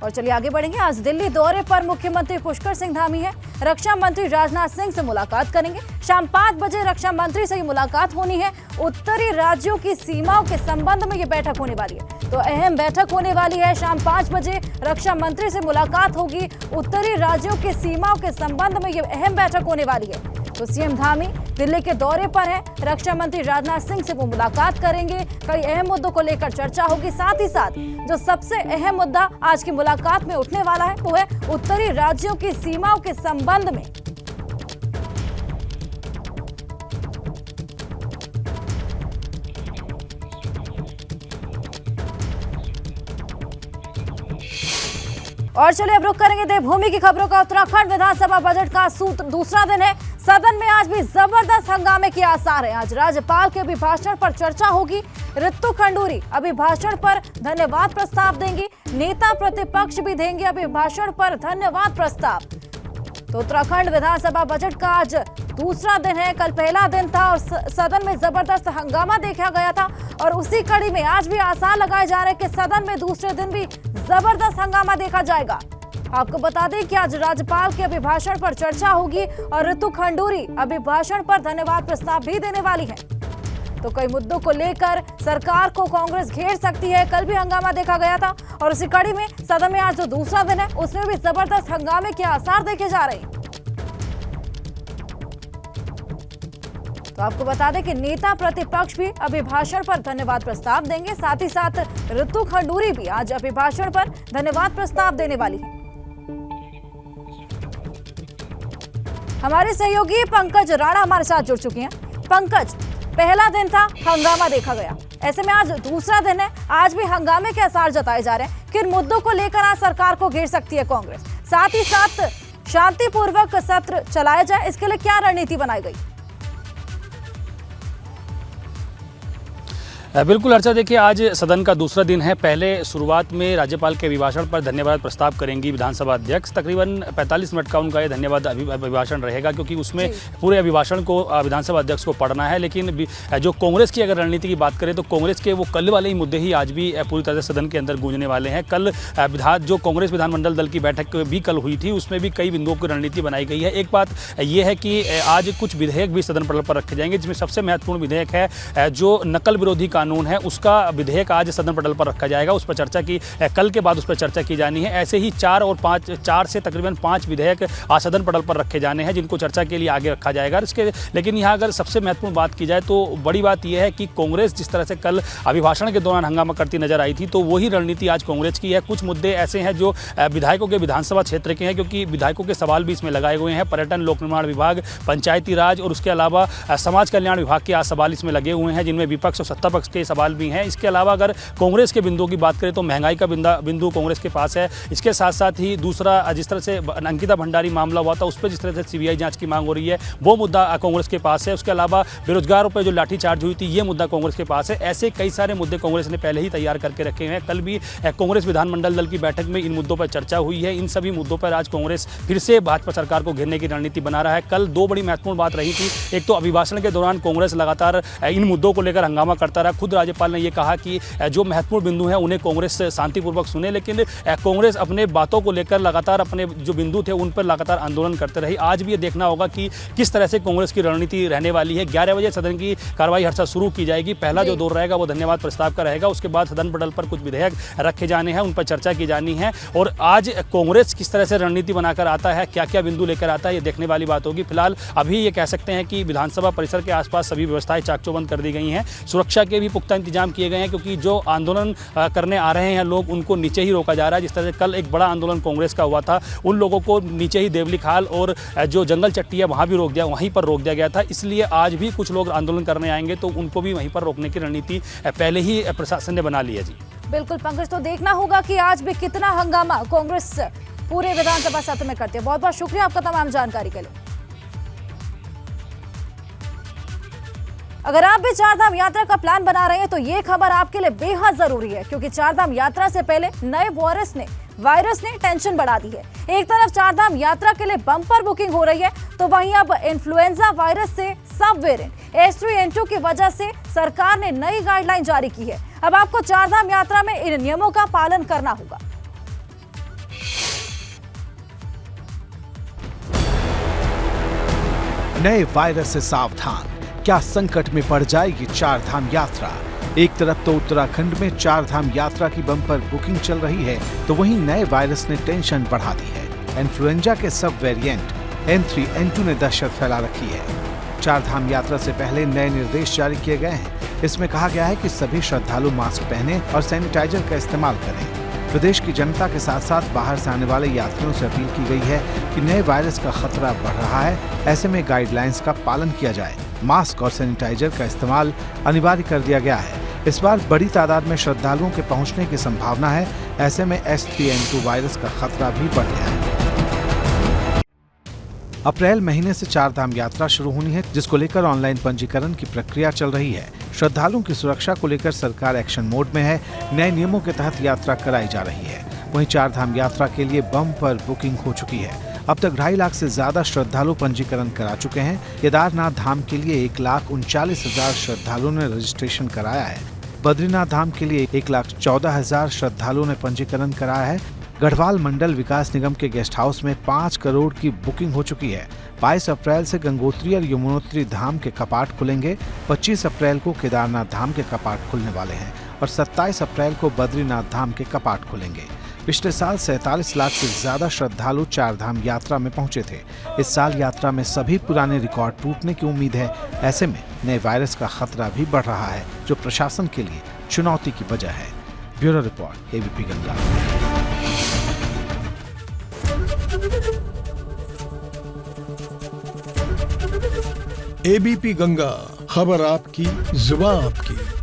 और चलिए आगे बढ़ेंगे। आज दिल्ली दौरे पर मुख्यमंत्री पुष्कर सिंह धामी है। रक्षा मंत्री राजनाथ सिंह से मुलाकात करेंगे। शाम 5 बजे रक्षा मंत्री से मुलाकात होनी है। उत्तरी राज्यों की सीमाओं के संबंध में ये बैठक होने वाली है, तो अहम बैठक होने वाली है। शाम 5 बजे रक्षा मंत्री से मुलाकात होगी। उत्तरी राज्यों की सीमाओं के संबंध में ये अहम बैठक होने वाली है। तो सीएम धामी दिल्ली के दौरे पर है। रक्षा मंत्री राजनाथ सिंह से वो मुलाकात करेंगे। कई अहम मुद्दों को लेकर चर्चा होगी। साथ ही साथ जो सबसे अहम मुद्दा आज की मुलाकात में उठने वाला है वो है उत्तरी राज्यों की सीमाओं के संबंध में। और चलिए अब रुक करेंगे देवभूमि की खबरों का। उत्तराखंड विधानसभा बजट का दूसरा दिन है। सदन में आज भी जबरदस्त हंगामे के आसार हैं। आज राज्यपाल के अभिभाषण पर चर्चा होगी। ऋतु खंडूरी अभिभाषण पर धन्यवाद प्रस्ताव देंगी। नेता प्रतिपक्ष भी देंगे अभिभाषण पर धन्यवाद प्रस्ताव। तो उत्तराखंड विधानसभा बजट का आज दूसरा दिन है। कल पहला दिन था और सदन में जबरदस्त हंगामा देखा गया था, और उसी कड़ी में आज भी आसार लगाए जा रहे हैं कि सदन में दूसरे दिन भी जबरदस्त हंगामा देखा जाएगा। आपको बता दें कि आज राज्यपाल के अभिभाषण पर चर्चा होगी और ऋतु खंडूरी अभिभाषण पर धन्यवाद प्रस्ताव भी देने वाली है। तो कई मुद्दों को लेकर सरकार को कांग्रेस घेर सकती है। कल भी हंगामा देखा गया था और उसी कड़ी में सदन में आज जो दूसरा दिन है उसमें भी जबरदस्त हंगामे के आसार देखे जा रहे हैं। तो आपको बता दें कि नेता प्रतिपक्ष भी अभिभाषण पर धन्यवाद प्रस्ताव देंगे। साथ ही साथ ऋतु खंडूरी भी आज अभिभाषण पर धन्यवाद प्रस्ताव देने वाली है। हमारे सहयोगी पंकज राणा हमारे साथ जुड़ चुके हैं। पंकज, पहला दिन था, हंगामा देखा गया, ऐसे में आज दूसरा दिन है, आज भी हंगामे के आसार जताए जा रहे हैं। किन मुद्दों को लेकर आज सरकार को घेर सकती है कांग्रेस? साथ ही साथ शांतिपूर्वक सत्र चलाया जाए, इसके लिए क्या रणनीति बनाई गई? बिल्कुल अर्चा, देखिए आज सदन का दूसरा दिन है। पहले शुरुआत में राज्यपाल के अभिभाषण पर धन्यवाद प्रस्ताव करेंगी विधानसभा अध्यक्ष। तकरीबन 45 मिनट का उनका ये धन्यवाद अभिभाषण रहेगा, क्योंकि उसमें पूरे अभिभाषण को विधानसभा अध्यक्ष को पढ़ना है। लेकिन जो कांग्रेस की अगर रणनीति की बात करें तो कांग्रेस के वो कल वाले ही मुद्दे ही आज भी पूरी तरह से सदन के अंदर गूंजने वाले हैं। कल जो कांग्रेस विधानमंडल दल की बैठक भी कल हुई थी, उसमें भी कई बिंदुओं की रणनीति बनाई गई है। एक बात यह है कि आज कुछ विधेयक भी सदन पटल पर रखे जाएंगे, जिसमें सबसे महत्वपूर्ण विधेयक है जो नकल विरोधी कानून है, उसका विधेयक आज सदन पटल पर रखा जाएगा। उस पर चर्चा की कल के बाद उस पर चर्चा की जानी है। ऐसे ही 4 से तकरीबन 5 विधेयक आज सदन पटल पर रखे जाने हैं, जिनको चर्चा के लिए आगे रखा जाएगा। लेकिन यहाँ अगर सबसे महत्वपूर्ण बात की जाए तो बड़ी बात यह है कि कांग्रेस जिस तरह से कल अभिभाषण के दौरान हंगामा करती नजर आई थी, तो वही रणनीति आज कांग्रेस की है। कुछ मुद्दे ऐसे हैं जो विधायकों के विधानसभा क्षेत्र के हैं, क्योंकि विधायकों के सवाल भी इसमें लगाए हुए हैं। पर्यटन, लोक निर्माण विभाग, पंचायती राज और उसके अलावा समाज कल्याण विभाग के आज सवाल इसमें लगे हुए हैं, जिनमें विपक्ष और सत्ता पक्ष के सवाल भी हैं। इसके अलावा अगर कांग्रेस के बिंदुओं की बात करें तो महंगाई का बिंदु कांग्रेस के पास है। इसके साथ साथ ही दूसरा, जिस तरह से अंकिता भंडारी मामला हुआ था, उस पर जिस तरह से सीबीआई जांच की मांग हो रही है, वो मुद्दा कांग्रेस के पास है। उसके अलावा बेरोजगारों पर जो लाठीचार्ज हुई थी, ये मुद्दा कांग्रेस के पास है। ऐसे कई सारे मुद्दे कांग्रेस ने पहले ही तैयार करके रखे हैं। कल भी कांग्रेस विधानमंडल दल की बैठक में इन मुद्दों पर चर्चा हुई है। इन सभी मुद्दों पर आज कांग्रेस फिर से भाजपा सरकार को घेरने की रणनीति बना रहा है। कल 2 बड़ी महत्वपूर्ण बात रही थी। एक तो अभिभाषण के दौरान कांग्रेस लगातार इन मुद्दों को लेकर हंगामा करता रहा। खुद राज्यपाल ने यह कहा कि जो महत्वपूर्ण बिंदु हैं उन्हें कांग्रेस शांतिपूर्वक सुने, लेकिन कांग्रेस अपने बातों को लेकर लगातार अपने जो बिंदु थे उन पर लगातार आंदोलन करते रही। आज भी ये देखना होगा कि किस तरह से कांग्रेस की रणनीति रहने वाली है। 11 बजे सदन की कार्रवाई हर साल शुरू की जाएगी। पहला जो दौर रहेगा वो धन्यवाद प्रस्ताव का रहेगा। उसके बाद सदन पटल पर कुछ विधेयक रखे जाने हैं, उन पर चर्चा की जानी है। और आज कांग्रेस किस तरह से रणनीति बनाकर आता है, क्या क्या बिंदु लेकर आता है, ये देखने वाली बात होगी। फिलहाल अभी ये कह सकते हैं कि विधानसभा परिसर के आसपास सभी व्यवस्थाएं चाक चौबंद कर दी गई हैं। सुरक्षा के भी पुख्ता इंतजाम किए गए हैं, क्योंकि जो आंदोलन करने आ रहे हैं लोग, उनको नीचे ही रोका जा रहा है। जिस तरह से कल एक बड़ा आंदोलन कांग्रेस का हुआ था, उन लोगों को नीचे ही देवली खाल और जो जंगल चट्टी है वहीं पर रोक दिया गया था। इसलिए आज भी कुछ लोग आंदोलन करने आएंगे तो उनको भी वहीं पर रोकने की रणनीति पहले ही प्रशासन ने बना ली है। जी बिल्कुल पंकज, तो देखना होगा कि आज भी कितना हंगामा कांग्रेस पूरे विधानसभा सत्र में करती है। बहुत बहुत शुक्रिया आपका तमाम जानकारी के लिए। अगर आप भी चारधाम यात्रा का प्लान बना रहे हैं तो ये खबर आपके लिए बेहद जरूरी है, क्योंकि चारधाम यात्रा से पहले नए वायरस ने टेंशन बढ़ा दी है। एक तरफ चारधाम यात्रा के लिए बम्पर बुकिंग हो रही है, तो वहीं अब इन्फ्लुएंजा वायरस से सब वेरिएंट H3N2 की वजह से सरकार ने नई गाइडलाइन जारी की है। अब आपको चारधाम यात्रा में इन नियमों का पालन करना होगा। नए वायरस से सावधान, क्या संकट में पड़ जाएगी चार धाम यात्रा। एक तरफ तो उत्तराखंड में चार धाम यात्रा की बम्पर बुकिंग चल रही है, तो वहीं नए वायरस ने टेंशन बढ़ा दी है। इन्फ्लुएंजा के सब वेरिएंट N3, N2 ने दहशत फैला रखी है। चार धाम यात्रा से पहले नए निर्देश जारी किए गए हैं। इसमें कहा गया है कि सभी श्रद्धालु मास्क पहने और सैनिटाइजर का इस्तेमाल करें। प्रदेश की जनता के साथ साथ बाहर से आने वाले यात्रियों से अपील की गई है कि नए वायरस का खतरा बढ़ रहा है, ऐसे में गाइडलाइंस का पालन किया जाए। मास्क और सैनिटाइजर का इस्तेमाल अनिवार्य कर दिया गया है। इस बार बड़ी तादाद में श्रद्धालुओं के पहुंचने की संभावना है, ऐसे में H3N2 वायरस का खतरा भी बढ़ गया है। अप्रैल महीने से चार धाम यात्रा शुरू होनी है, जिसको लेकर ऑनलाइन पंजीकरण की प्रक्रिया चल रही है। श्रद्धालुओं की सुरक्षा को लेकर सरकार एक्शन मोड में है। नए नियमों के तहत यात्रा कराई जा रही है। वहीं चार धाम यात्रा के लिए बम्पर बुकिंग हो चुकी है। अब तक 2.5 लाख से ज्यादा श्रद्धालु पंजीकरण करा चुके हैं। केदारनाथ धाम के लिए 1,39,000 श्रद्धालुओं ने रजिस्ट्रेशन कराया है। बद्रीनाथ धाम के लिए 1,14,000 श्रद्धालुओं ने पंजीकरण कराया है। गढ़वाल मंडल विकास निगम के गेस्ट हाउस में 5 करोड़ की बुकिंग हो चुकी है। 22 अप्रैल से गंगोत्री और यमुनोत्री धाम के कपाट खुलेंगे। 25 अप्रैल को केदारनाथ धाम के कपाट खुलने वाले हैं और 27 अप्रैल को बद्रीनाथ धाम के कपाट खुलेंगे। पिछले साल 47 लाख से ज्यादा श्रद्धालु चार धाम यात्रा में पहुंचे थे। इस साल यात्रा में सभी पुराने रिकॉर्ड टूटने की उम्मीद है। ऐसे में नए वायरस का खतरा भी बढ़ रहा है, जो प्रशासन के लिए चुनौती की वजह है। Bureau report, ABP Ganga. ABP Ganga, खबर आपकी, जुबान आपकी।